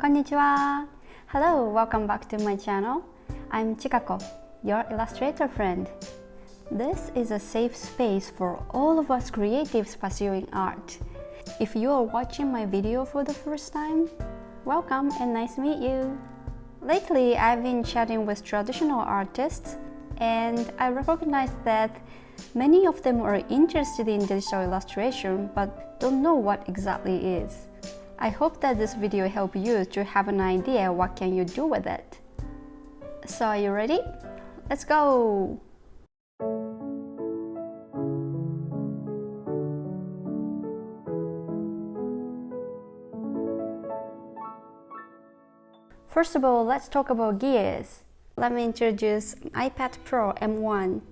Konnichiwa! Hello, welcome back to my channel. I'm Chikako, your illustrator friend. This is a safe space for all of us creatives pursuing art. If you are watching my video for the first time, welcome and nice to meet you. Lately, I've been chatting with traditional artists and I recognized that many of them are interested in digital illustration but don't know what exactly it is. I hope that this video helps you to have an idea what can you do with it. So are you ready? Let's go! First of all, let's talk about gears. Let me introduce iPad Pro M1.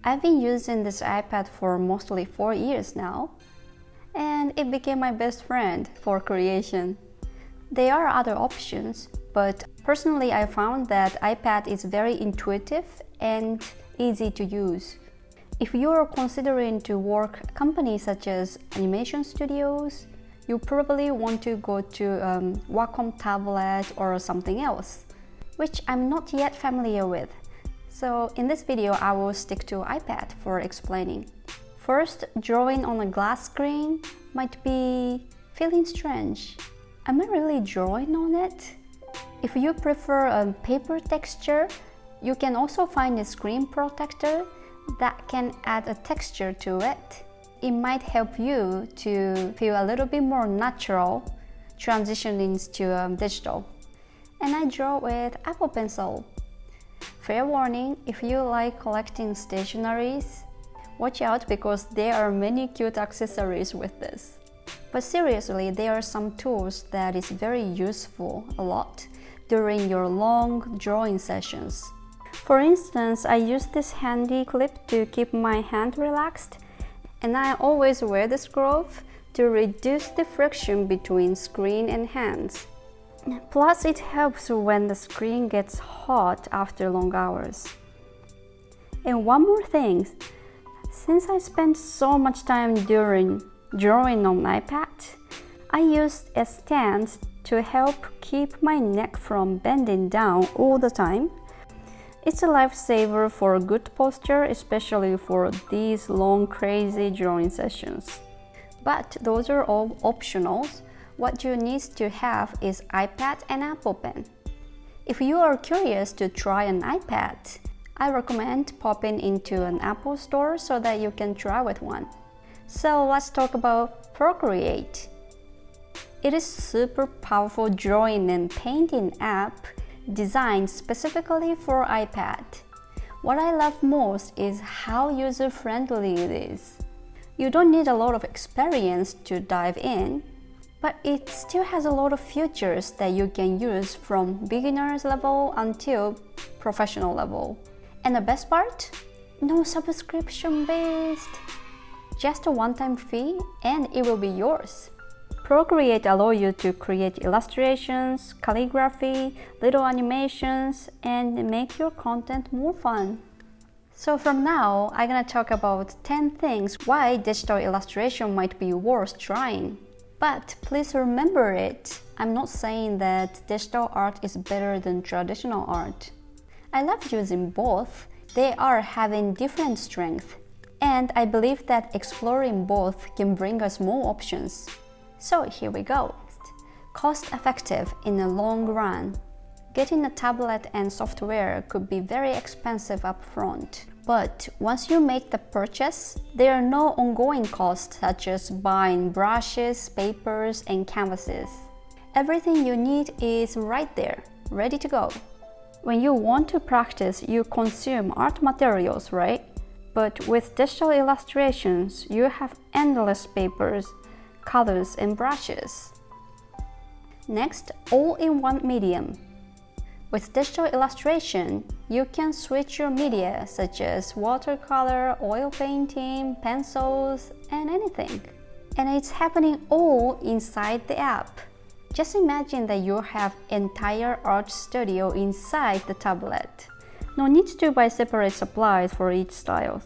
I've been using this iPad for mostly 4 years now, and it became my best friend for creation. There are other options, but personally I found that iPad is very intuitive and easy to use. If you are considering to work at companies such as animation studios, you probably want to go to Wacom tablet or something else, which I'm not yet familiar with. So in this video, I will stick to iPad for explaining. First, drawing on a glass screen might be feeling strange. Am I really drawing on it? If you prefer a paper texture, you can also find a screen protector that can add a texture to it. It might help you to feel a little bit more natural transitioning to digital. And I draw with Apple Pencil. Fair warning, if you like collecting stationeries, watch out because there are many cute accessories with this. But seriously, there are some tools that is very useful a lot during your long drawing sessions. For instance, I use this handy clip to keep my hand relaxed, and I always wear this glove to reduce the friction between screen and hands. Plus, it helps when the screen gets hot after long hours. And one more thing, since I spend so much time during drawing on iPad, I used a stand to help keep my neck from bending down all the time. It's a lifesaver for good posture, especially for these long, crazy drawing sessions. But those are all optionals. What you need to have is iPad and Apple Pen. If you are curious to try an iPad, I recommend popping into an Apple store so that you can try with one. So let's talk about Procreate. It is a super powerful drawing and painting app designed specifically for iPad. What I love most is how user-friendly it is. You don't need a lot of experience to dive in, but it still has a lot of features that you can use from beginner's level until professional level. And the best part? No subscription based. Just a one-time fee and it will be yours. Procreate allows you to create illustrations, calligraphy, little animations, and make your content more fun. So from now, I'm gonna talk about 10 things why digital illustration might be worth trying. But please remember it, I'm not saying that digital art is better than traditional art. I love using both. They are having different strengths. And I believe that exploring both can bring us more options. So here we go. Cost effective in the long run. Getting a tablet and software could be very expensive upfront. But once you make the purchase, there are no ongoing costs such as buying brushes, papers, and canvases. Everything you need is right there, ready to go. When you want to practice, you consume art materials, right? But with digital illustrations, you have endless papers, colors, and brushes. Next, all-in-one medium. With digital illustration, you can switch your media such as watercolor, oil painting, pencils, and anything. And it's happening all inside the app. Just imagine that you have entire art studio inside the tablet. No need to buy separate supplies for each style.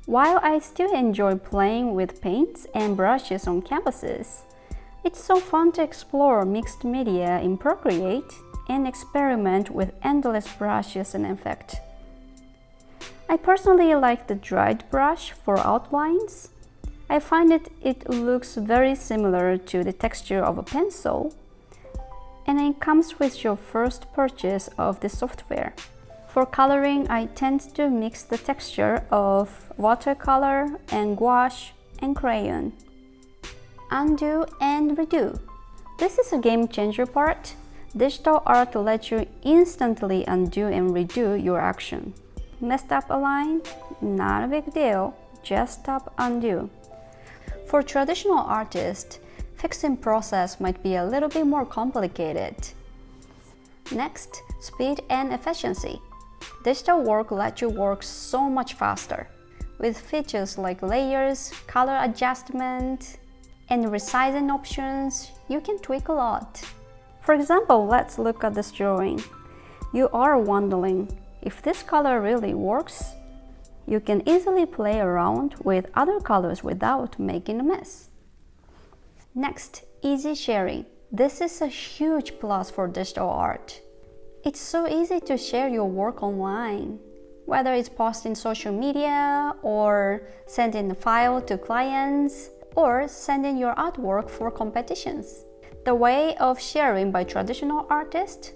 While I still enjoy playing with paints and brushes on canvases, It's so fun to explore mixed media in Procreate and experiment with endless brushes and effects. I personally like the dried brush for outlines. I find it looks very similar to the texture of a pencil, and it comes with your first purchase of the software. For coloring, I tend to mix the texture of watercolor and gouache and crayon. Undo and redo. This is a game changer part. Digital art lets you instantly undo and redo your action. Messed up a line? Not a big deal. Just tap undo. For traditional artists, fixing process might be a little bit more complicated. Next, speed and efficiency. Digital work lets you work so much faster. With features like layers, color adjustment, and resizing options, you can tweak a lot. For example, let's look at this drawing. You are wondering if this color really works. You can easily play around with other colors without making a mess. Next, easy sharing. This is a huge plus for digital art. It's so easy to share your work online, whether it's posting social media or sending a file to clients or sending your artwork for competitions. The way of sharing by traditional artists: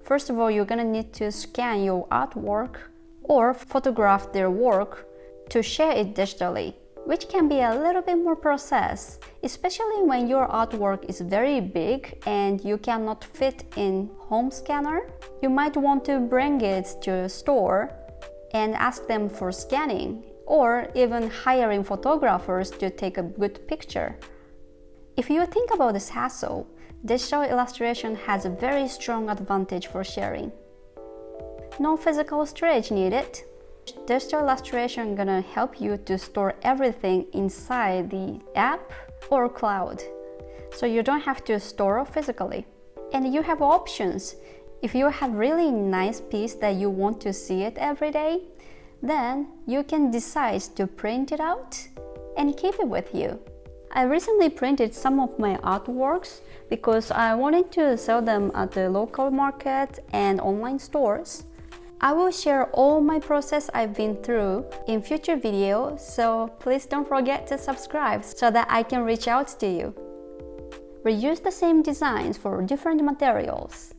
first of all, you're gonna need to scan your artwork or photograph their work to share it digitally, which can be a little bit more process, especially when your artwork is very big and you cannot fit in home scanner. You might want to bring it to a store and ask them for scanning, or even hiring photographers to take a good picture. If you think about this hassle, digital illustration has a very strong advantage for sharing. No physical storage needed. Digital illustration is gonna help you to store everything inside the app or cloud, so you don't have to store it physically. And you have options. If you have really nice piece that you want to see it every day, then you can decide to print it out and keep it with you. I recently printed some of my artworks because I wanted to sell them at the local market and online stores. I will share all my process I've been through in future videos, so please don't forget to subscribe so that I can reach out to you. Reuse the same designs for different materials.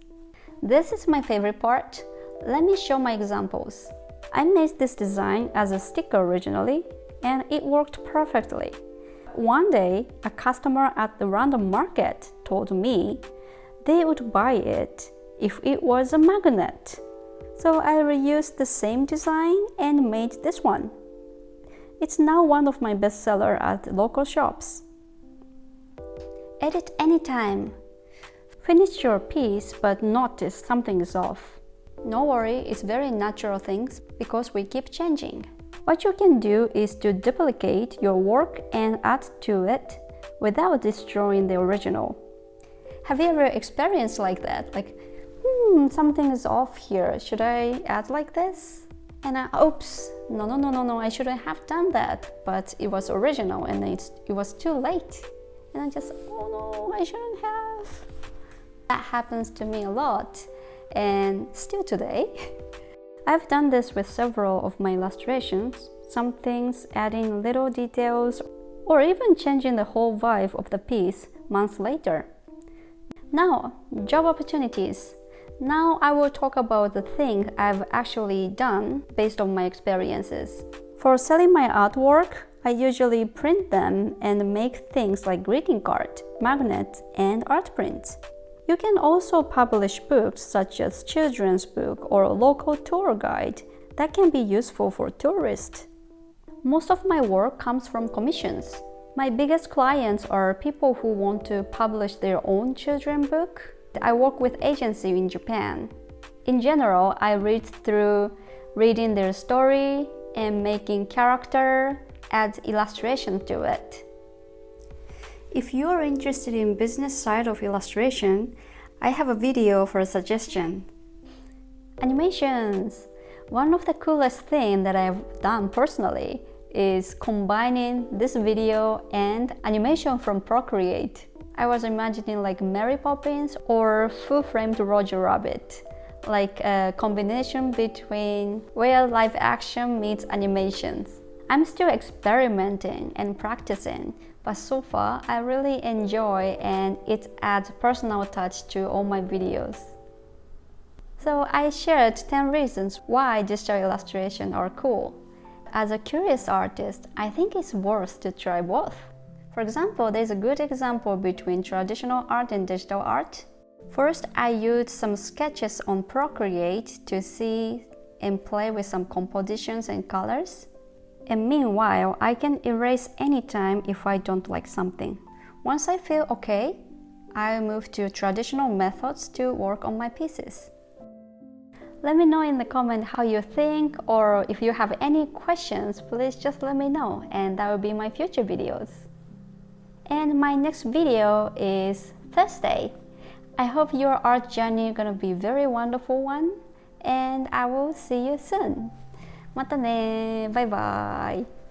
This is my favorite part. Let me show my examples. I made this design as a sticker originally, and it worked perfectly. One day, a customer at the random market told me they would buy it if it was a magnet. So I reused the same design and made this one. It's now one of my best sellers at local shops. Edit anytime. Finish your piece but notice something is off. No worry, it's very natural things because we keep changing. What you can do is to duplicate your work and add to it without destroying the original. Have you ever experienced like that? Like, something is off here. Should I add like this? And oops, no, I shouldn't have done that. But it was original and it was too late. And I just, oh no, I shouldn't have. That happens to me a lot, and still today. I've done this with several of my illustrations, some things adding little details or even changing the whole vibe of the piece months later. Now, job opportunities. Now I will talk about the thing I've actually done based on my experiences. For selling my artwork, I usually print them and make things like greeting card, magnet, and art prints. You can also publish books such as children's book or a local tour guide that can be useful for tourists. Most of my work comes from commissions. My biggest clients are people who want to publish their own children's book. I work with agencies in Japan. In general, I read through reading their story and making character, add illustration to it. If you are interested in business side of illustration, I have a video for a suggestion. Animations. One of the coolest things that I've done personally is combining this video and animation from Procreate. I was imagining like Mary Poppins or full-framed Roger Rabbit, like a combination between real live action meets animations. I'm still experimenting and practicing, but so far I really enjoy and it adds personal touch to all my videos. So I shared 10 reasons why digital illustration are cool. As a curious artist, I think it's worth to try both. For example, there's a good example between traditional art and digital art. First, I used some sketches on Procreate to see and play with some compositions and colors. And meanwhile, I can erase anytime if I don't like something. Once I feel okay, I move to traditional methods to work on my pieces. Let me know in the comment how you think, or if you have any questions, please just let me know, and that will be my future videos. And my next video is Thursday. I hope your art journey is gonna be a very wonderful one, and I will see you soon. またね。バイバイ。